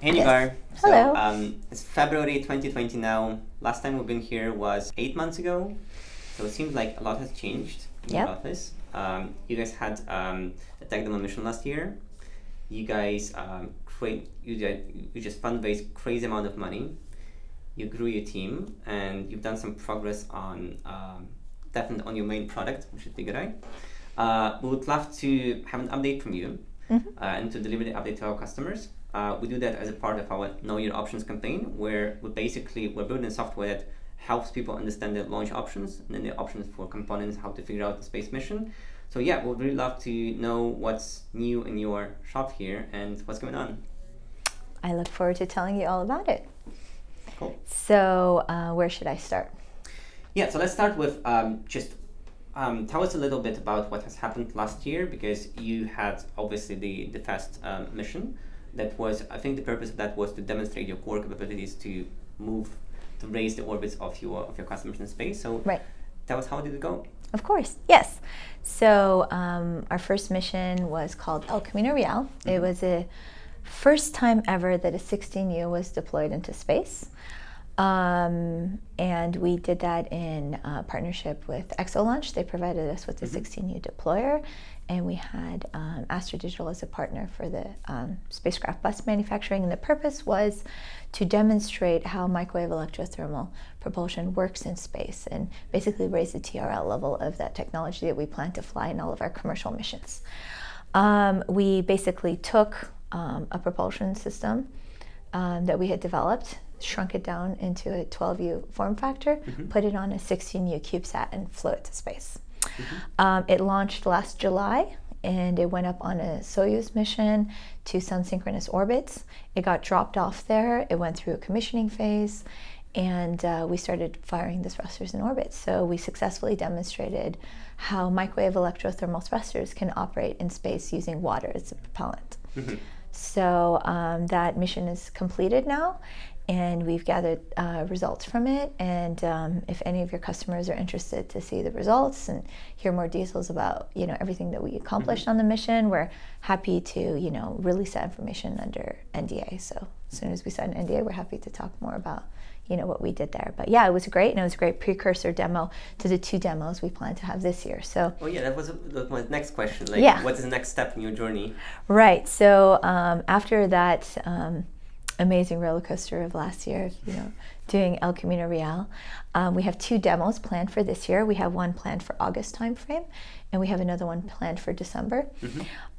Hey Negar. Hello. It's February 2020 now. Last time we've been here was 8 months ago. So it seems like a lot has changed in your office. You guys had a tech demo mission last year. You guys you just fundraised crazy amount of money. You grew your team and you've done some progress on definitely on your main product, which is Negar. We would love to have an update from you and to deliver the update to our customers. We do that as a part of our Know Your Options campaign, where we're building software that helps people understand their launch options and then the options for components, how to figure out the space mission. So yeah, we'd really love to know what's new in your shop here and what's going on. I look forward to telling you all about it. Cool. So where should I start? Yeah, so let's start with tell us a little bit about what has happened last year, because you had obviously the FAST mission. That was, I think the purpose of that was to demonstrate your core capabilities to raise the orbits of your customers in space. So tell us, how did it go? Of course, yes. So our first mission was called El Camino Real. It was the first time ever that a 16U was deployed into space. And we did that in partnership with ExoLaunch. They provided us with the 16U deployer, and we had Astra Digital as a partner for the spacecraft bus manufacturing. And the purpose was to demonstrate how microwave electrothermal propulsion works in space and basically raise the TRL level of that technology that we plan to fly in all of our commercial missions. We basically took a propulsion system that we had developed, shrunk it down into a 12U form factor, put it on a 16U CubeSat, and flew it to space. It launched last July, and it went up on a Soyuz mission to sun-synchronous orbits. It got dropped off there. It went through a commissioning phase, and we started firing the thrusters in orbit. So we successfully demonstrated how microwave electrothermal thrusters can operate in space using water as a propellant. So that mission is completed now, and we've gathered results from it. And if any of your customers are interested to see the results and hear more details about everything that we accomplished on the mission, we're happy to release that information under NDA. So as soon as we sign an NDA, we're happy to talk more about what we did there. But yeah, it was great, and it was a great precursor demo to the 2 demos we plan to have this year. So that was my next question. What is the next step in your journey? Right. So after that amazing roller coaster of last year, doing El Camino Real, we have 2 demos planned for this year. We have one planned for August timeframe, and we have another one planned for December.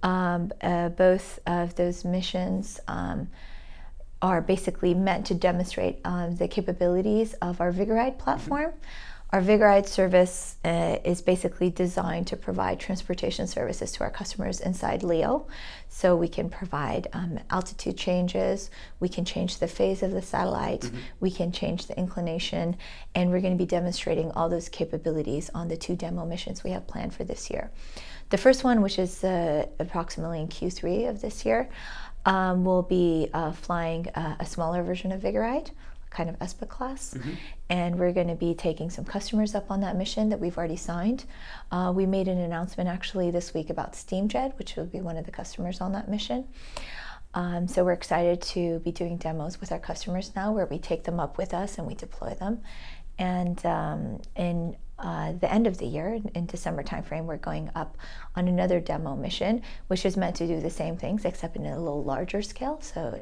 Both of those missions are basically meant to demonstrate the capabilities of our Vigoride platform. Our Vigoride service is basically designed to provide transportation services to our customers inside LEO. So we can provide altitude changes, we can change the phase of the satellite, we can change the inclination, and we're going to be demonstrating all those capabilities on the 2 demo missions we have planned for this year. The first one, which is approximately in Q3 of this year, we'll be flying a smaller version of Vigoride, kind of ESPA class, and we're going to be taking some customers up on that mission that we've already signed. We made an announcement actually this week about SteamJet, which will be one of the customers on that mission. So we're excited to be doing demos with our customers now, where we take them up with us and we deploy them. And in the end of the year, in December timeframe, we're going up on another demo mission, which is meant to do the same things, except in a little larger scale. So,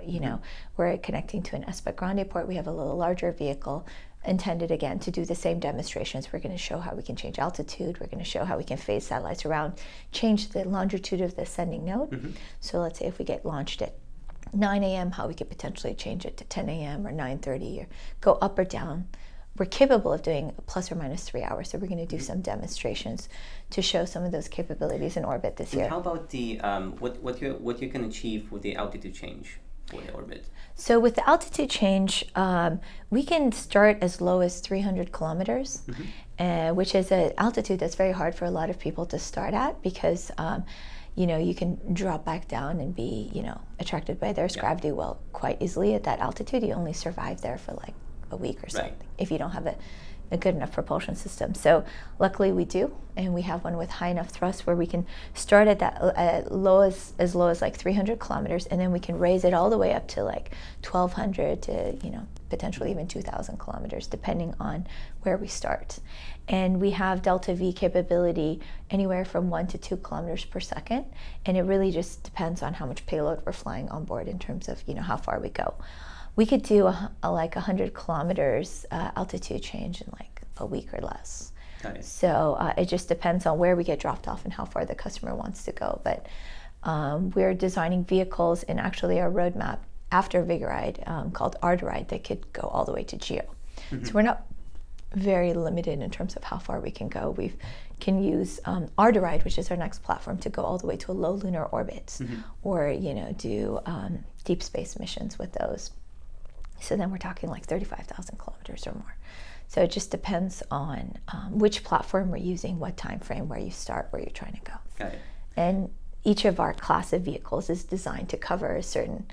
we're connecting to an ESPA Grande port. We have a little larger vehicle intended, again, to do the same demonstrations. We're going to show how we can change altitude. We're going to show how we can phase satellites around, change the longitude of the sending node. So let's say if we get launched at 9 a.m., how we could potentially change it to 10 a.m. or 9:30, or go up or down. We're capable of doing plus or minus 3 hours, so we're going to do some demonstrations to show some of those capabilities in orbit this year. How about the what you can achieve with the altitude change for the orbit? So with the altitude change, we can start as low as 300 kilometers, which is an altitude that's very hard for a lot of people to start at, because you can drop back down and be attracted by the Earth's gravity well quite easily at that altitude. You only survive there for like a week or something if you don't have a a good enough propulsion system. So luckily we do, and we have one with high enough thrust where we can start at that as low as like 300 kilometers, and then we can raise it all the way up to like 1,200 to, you know, potentially even 2,000 kilometers, depending on where we start. And we have delta V capability anywhere from 1 to 2 kilometers per second, and it really just depends on how much payload we're flying on board in terms of, you know, how far we go. We could do like 100 kilometers altitude change in like a week or less. Nice. So it just depends on where we get dropped off and how far the customer wants to go. But we're designing vehicles in actually our roadmap after Vigoride called Arteride that could go all the way to GEO. So we're not very limited in terms of how far we can go. We can use Arteride, which is our next platform, to go all the way to a low lunar orbit, or, you know, do deep space missions with those. So then we're talking like 35,000 kilometers or more. So it just depends on which platform we're using, what time frame, where you start, where you're trying to go. Got it. And each of our class of vehicles is designed to cover a certain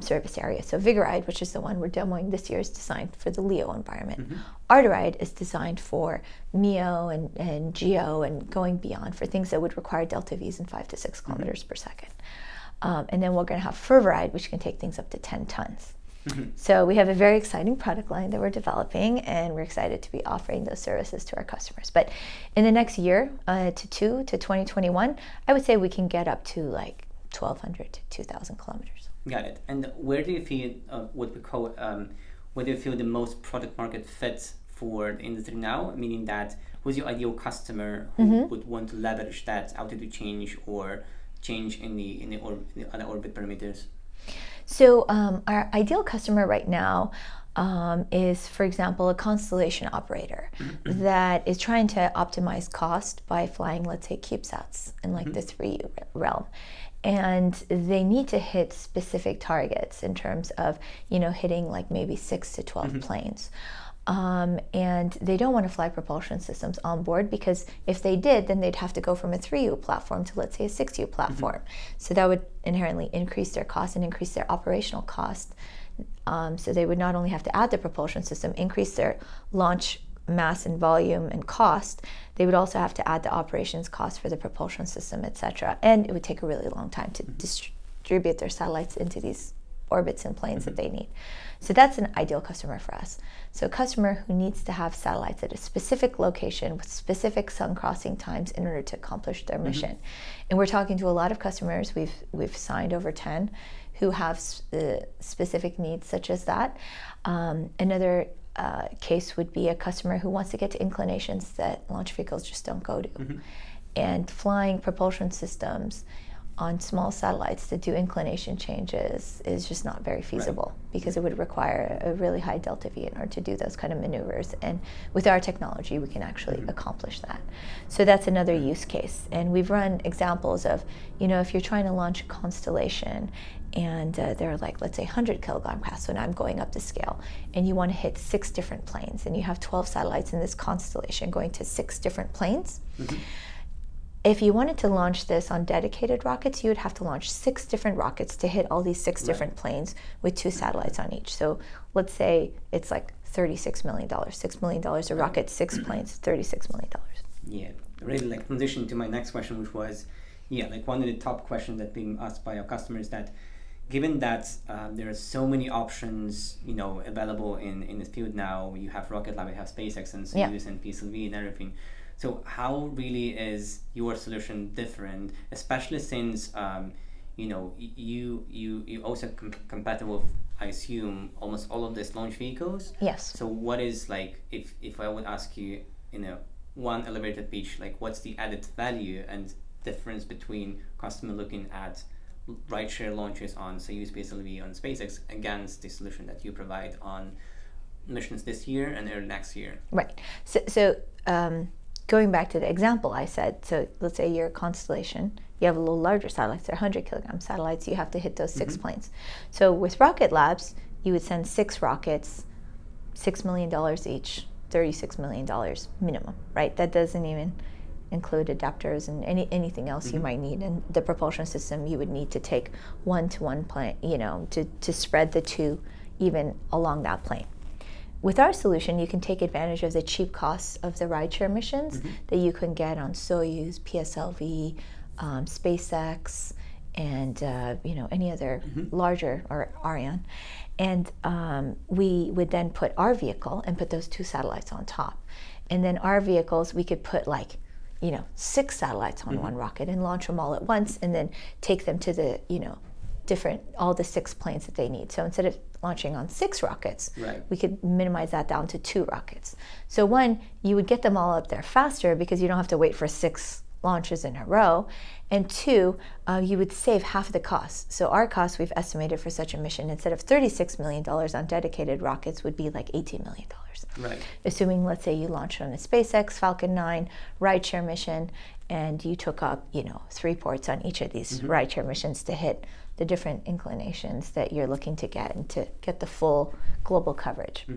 service area. So Vigoride, which is the one we're demoing this year, is designed for the LEO environment. Arteride is designed for MEO and GEO and going beyond, for things that would require delta Vs in 5 to 6 kilometers per second. And then we're going to have Fervoride, which can take things up to 10 tons. So we have a very exciting product line that we're developing, and we're excited to be offering those services to our customers. But in the next year to 2021, I would say we can get up to like 1,200 to 2,000 kilometers. Got it. And where do you feel what we call where do you feel the most product market fit for the industry now? Meaning that who's your ideal customer who would want to leverage that altitude change or change in the other orbit parameters? So our ideal customer right now is, for example, a constellation operator that is trying to optimize cost by flying, let's say, CubeSats in like the 3U realm. And they need to hit specific targets in terms of, you know, hitting like maybe 6 to 12 planes. And they don't want to fly propulsion systems on board, because if they did, then they'd have to go from a 3U platform to, let's say, a 6U platform. So that would inherently increase their cost and increase their operational cost. So they would not only have to add the propulsion system, increase their launch mass and volume and cost, they would also have to add the operations cost for the propulsion system, etc. And it would take a really long time to distribute their satellites into these orbits and planes that they need. So that's an ideal customer for us. So a customer who needs to have satellites at a specific location with specific sun crossing times in order to accomplish their mission. And we're talking to a lot of customers. We've signed over 10 who have specific needs such as that. Another case would be a customer who wants to get to inclinations that launch vehicles just don't go to. And flying propulsion systems on small satellites to do inclination changes is just not very feasible, because it would require a really high delta V in order to do those kind of maneuvers. And with our technology, we can actually accomplish that. So that's another use case. And we've run examples of, you know, if you're trying to launch a constellation and they're like, let's say 100 kilogram class, so now I'm going up the scale, and you want to hit 6 different planes, and you have 12 satellites in this constellation going to 6 different planes. If you wanted to launch this on dedicated rockets, you would have to launch 6 different rockets to hit all these 6 different planes with 2 satellites on each. So let's say it's like $36 million, $6 million a rocket, 6 planes, $36 million. Yeah, really like transition to my next question, which was, like one of the top questions that being asked by our customers, that given that there are so many options, you know, available in the field now, you have Rocket Lab, you have SpaceX and Soyuz and PSLV and everything. So how really is your solution different, especially since you know, you also compete with, I assume, almost all of these launch vehicles? Yes. So what is, like, if I would ask you in a one elevator pitch, like what's the added value and difference between customer looking at rideshare launches on Soyuz, PSLV, on SpaceX against the solution that you provide on missions this year and early next year? Right. So going back to the example I said, so let's say you're a constellation, you have a little larger satellites, they're 100 kilogram satellites, you have to hit those 6 planes. So with Rocket Labs, you would send 6 rockets, $6 million each, $36 million minimum, right? That doesn't even include adapters and anything else you might need. And the propulsion system, you would need to take 1 to 1 plane, you know, to spread the 2 even along that plane. with our solution, you can take advantage of the cheap costs of the rideshare missions that you can get on Soyuz, PSLV, SpaceX, and any other larger, or Ariane. And we would then put our vehicle and put those 2 satellites on top. And then our vehicles, we could put 6 satellites on one rocket and launch them all at once, and then take them to the, all the 6 planes that they need. So instead of launching on 6 rockets, we could minimize that down to 2 rockets. So one, you would get them all up there faster because you don't have to wait for 6 launches in a row. And 2, you would save half the cost. So our cost, we've estimated for such a mission, instead of $36 million on dedicated rockets, would be like $18 million. Right. Assuming, let's say, you launched on a SpaceX Falcon 9 rideshare mission, and you took up, 3 ports on each of these rideshare missions to hit the different inclinations that you're looking to get, and to get the full global coverage.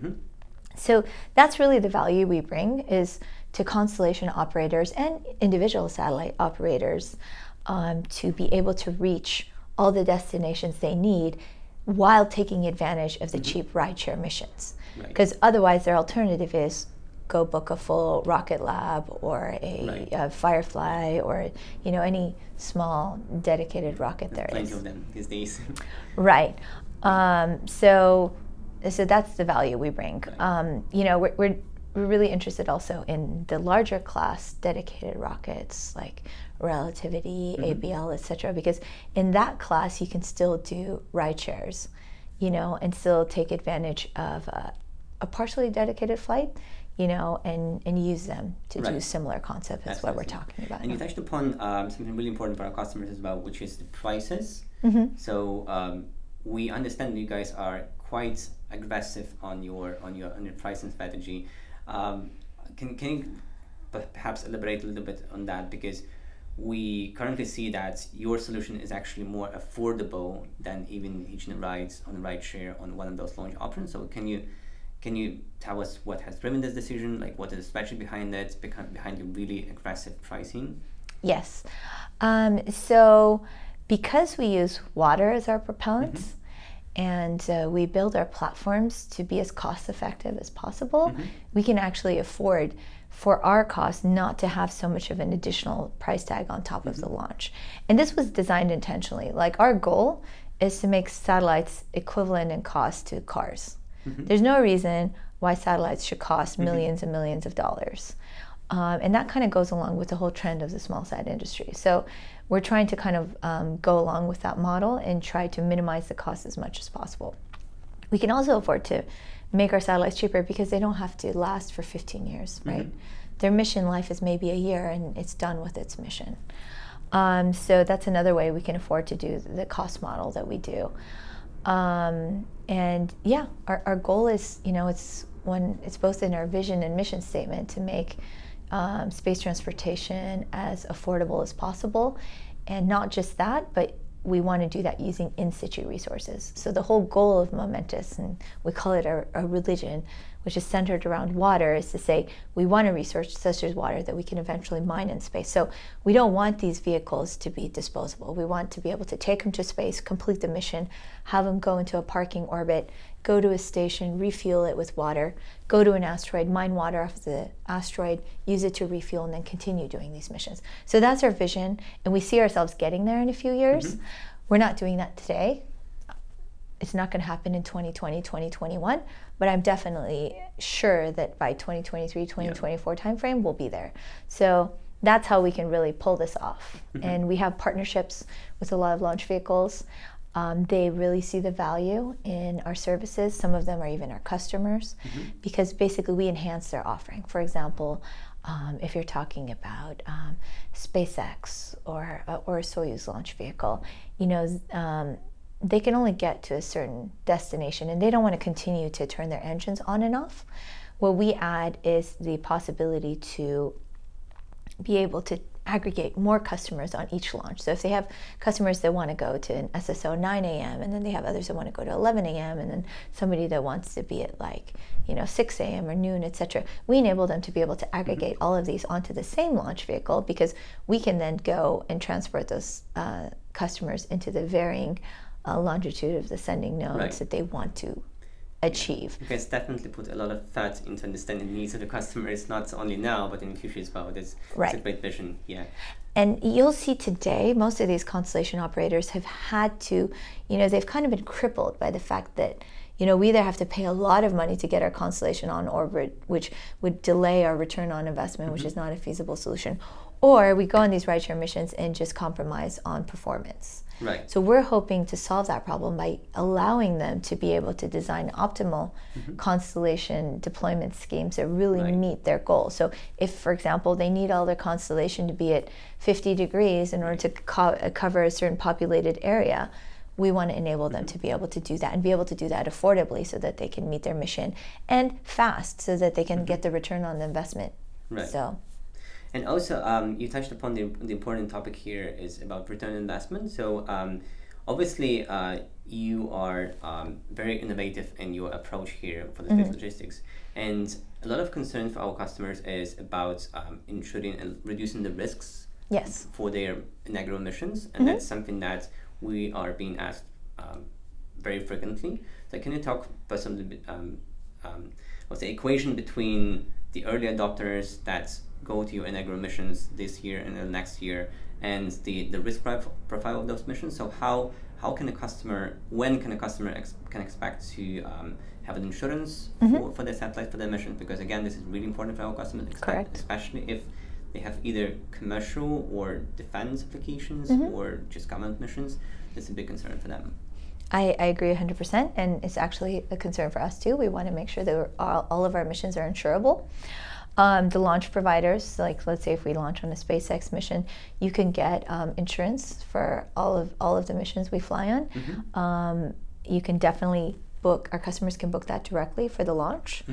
So that's really the value we bring, is to constellation operators and individual satellite operators, to be able to reach all the destinations they need while taking advantage of the cheap rideshare missions. Because otherwise their alternative is go book a full Rocket Lab or a Firefly, or any small dedicated rocket there Plenty is. of them these days. Right. So that's the value we bring. We're really interested also in the larger class dedicated rockets, like Relativity, ABL, etc. Because in that class you can still do ride shares, and still take advantage of a partially dedicated flight, and use them to do similar concepts as what we're talking about. And you touched upon something really important for our customers as well, which is the prices. So we understand you guys are quite aggressive on your pricing strategy. Can you perhaps elaborate a little bit on that? Because we currently see that your solution is actually more affordable than even hitching rides on a rideshare on one of those launch options. So can you tell us what has driven this decision? Like, what is the strategy behind it, behind your really aggressive pricing? Yes. So because we use water as our propellants, and we build our platforms to be as cost effective as possible, we can actually afford, for our cost, not to have so much of an additional price tag on top of the launch. And this was designed intentionally. Like, our goal is to make satellites equivalent in cost to cars. There's no reason why satellites should cost millions and millions of dollars. And that kind of goes along with the whole trend of the small sat industry. So we're trying to kind of go along with that model and try to minimize the cost as much as possible. We can also afford to make our satellites cheaper because they don't have to last for 15 years, right? Their mission life is maybe a year and it's done with its mission. So that's another way we can afford to do the cost model that we do. And yeah, our goal is, it's both in our vision and mission statement to make space transportation as affordable as possible. And not just that, but we want to do that using in-situ resources. So the whole goal of Momentus, and we call it a religion, which is centered around water, is to say we want a resource such as water that we can eventually mine in space. So we don't want these vehicles to be disposable. We want to be able to take them to space, complete the mission, have them go into a parking orbit, go to a station, refuel it with water, go to an asteroid, mine water off the asteroid, use it to refuel, and then continue doing these missions. So that's our vision, and we see ourselves getting there in a few years. We're not doing that today. It's not going to happen in 2020, 2021, but I'm definitely sure that by 2023, 2024 timeframe, we'll be there. So that's how we can really pull this off. And we have partnerships with a lot of launch vehicles. They really see the value in our services. Some of them are even our customers, because basically we enhance their offering. For example, if you're talking about SpaceX or a Soyuz launch vehicle, they can only get to a certain destination and they don't want to continue to turn their engines on and off. What we add is the possibility to be able to aggregate more customers on each launch. So if they have customers that want to go to an SSO 9 a.m. and then they have others that want to go to 11 a.m. and then somebody that wants to be at 6 a.m. or noon, etc. We enable them to be able to aggregate all of these onto the same launch vehicle, because we can then go and transport those customers into the varying longitude of the sending nodes that they want to achieve. You guys definitely put a lot of thought into understanding the needs of the customers, not only now, but in the future as well. It's a great vision, yeah. And you'll see today, most of these constellation operators have had to, they've kind of been crippled by the fact that, we either have to pay a lot of money to get our constellation on orbit, which would delay our return on investment, which is not a feasible solution, or we go on these rideshare missions and just compromise on performance. Right. So we're hoping to solve that problem by allowing them to be able to design optimal constellation deployment schemes that really meet their goals. So if, for example, they need all their constellation to be at 50 degrees in order to cover a certain populated area, we want to enable them to be able to do that and be able to do that affordably so that they can meet their mission, and fast so that they can get the return on the investment. Right. So. And also, you touched upon the important topic here is about return on investment. So obviously, you are very innovative in your approach here for the space logistics. And a lot of concern for our customers is about ensuring and reducing the risks for their inaugural missions. And that's something that we are being asked very frequently. So can you talk about some of the what's the equation between the early adopters that go to your inaugural missions this year and the next year, and the risk profile of those missions? So how can a customer, when can a customer can expect to have an insurance for their satellite, for their mission? Because again, this is really important for our customers, especially if they have either commercial or defense applications or just government missions. It's a big concern for them. I agree 100%, and it's actually a concern for us too. We want to make sure that all of our missions are insurable. The launch providers, like let's say if we launch on a SpaceX mission, you can get insurance for all of the missions we fly on. You can definitely book, our customers can book that directly for the launch.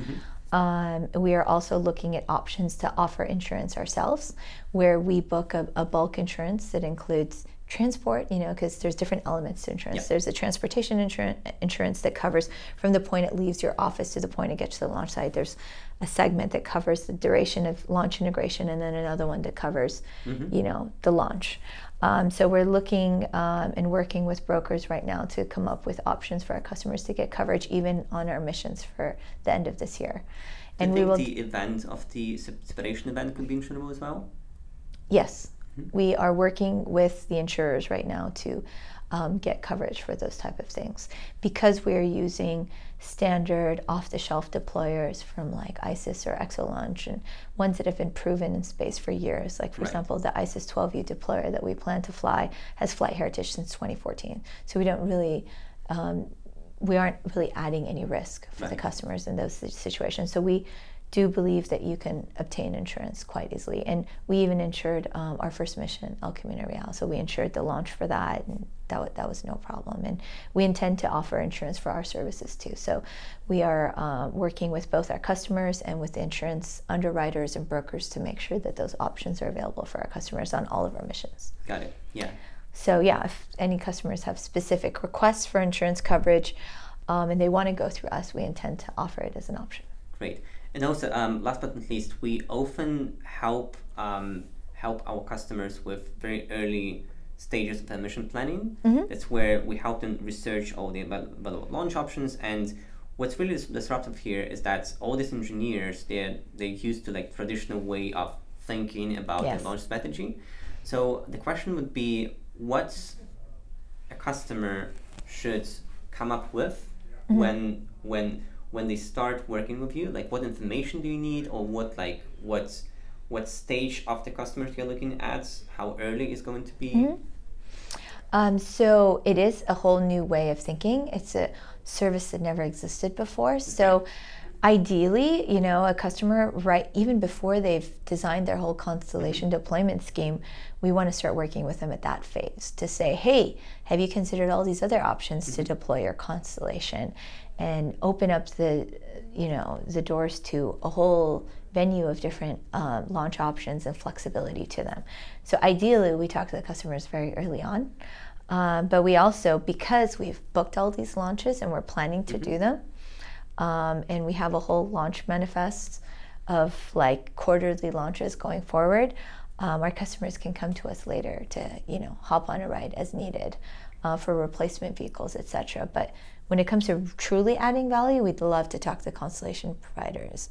We are also looking at options to offer insurance ourselves, where we book a bulk insurance that includes transport, because there's different elements to insurance. There's a transportation insurance that covers from the point it leaves your office to the point it gets to the launch site. There's a segment that covers the duration of launch integration, and then another one that covers, the launch. So we're looking and working with brokers right now to come up with options for our customers to get coverage even on our missions for the end of this year. And do you think the event of the separation event could be insurable as well? Yes. We are working with the insurers right now to get coverage for those type of things, because we are using standard off-the-shelf deployers from like ISIS or Exolaunch, and ones that have been proven in space for years. Like for example, the ISIS 12U deployer that we plan to fly has flight heritage since 2014. So we don't really, we aren't really adding any risk for the customers in those situations. So we do believe that you can obtain insurance quite easily. And we even insured our first mission, El Camino Real. So we insured the launch for that, and that was no problem. And we intend to offer insurance for our services too. So we are working with both our customers and with the insurance underwriters and brokers to make sure that those options are available for our customers on all of our missions. Got it, yeah. So yeah, if any customers have specific requests for insurance coverage and they want to go through us, we intend to offer it as an option. Great. And also, last but not least, we often help our customers with very early stages of their mission planning. That's where we help them research all the available launch options. And what's really disruptive here is that all these engineers, they're used to like traditional way of thinking about the launch strategy. So the question would be, what a customer should come up with when they start working with you? Like, what information do you need, or what stage of the customers you're looking at? How early is going to be? So it is a whole new way of thinking. It's a service that never existed before. Okay. So ideally, a customer, even before they've designed their whole constellation deployment scheme, we want to start working with them at that phase to say, hey, have you considered all these other options to deploy your constellation? And open up the doors to a whole venue of different launch options and flexibility to them. So ideally, we talk to the customers very early on, but we also, because we've booked all these launches and we're planning to do them, and we have a whole launch manifest of like quarterly launches going forward, our customers can come to us later to hop on a ride as needed for replacement vehicles, etc. But when it comes to truly adding value, we'd love to talk to constellation providers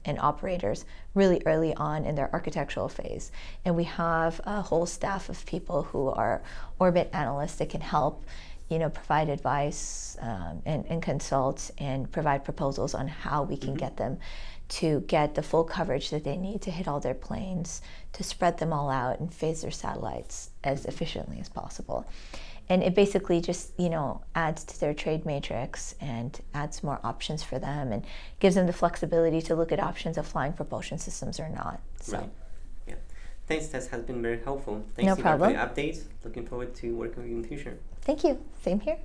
and operators really early on in their architectural phase. And we have a whole staff of people who are orbit analysts that can help, provide advice and consult and provide proposals on how we can get them to get the full coverage that they need to hit all their planes, to spread them all out and phase their satellites as efficiently as possible. And it basically just, adds to their trade matrix and adds more options for them and gives them the flexibility to look at options of flying propulsion systems or not. So. Right. Yeah. Thanks, Tess. Has been very helpful. Thanks No problem. for the updates. Looking forward to working with you in the future. Thank you. Same here.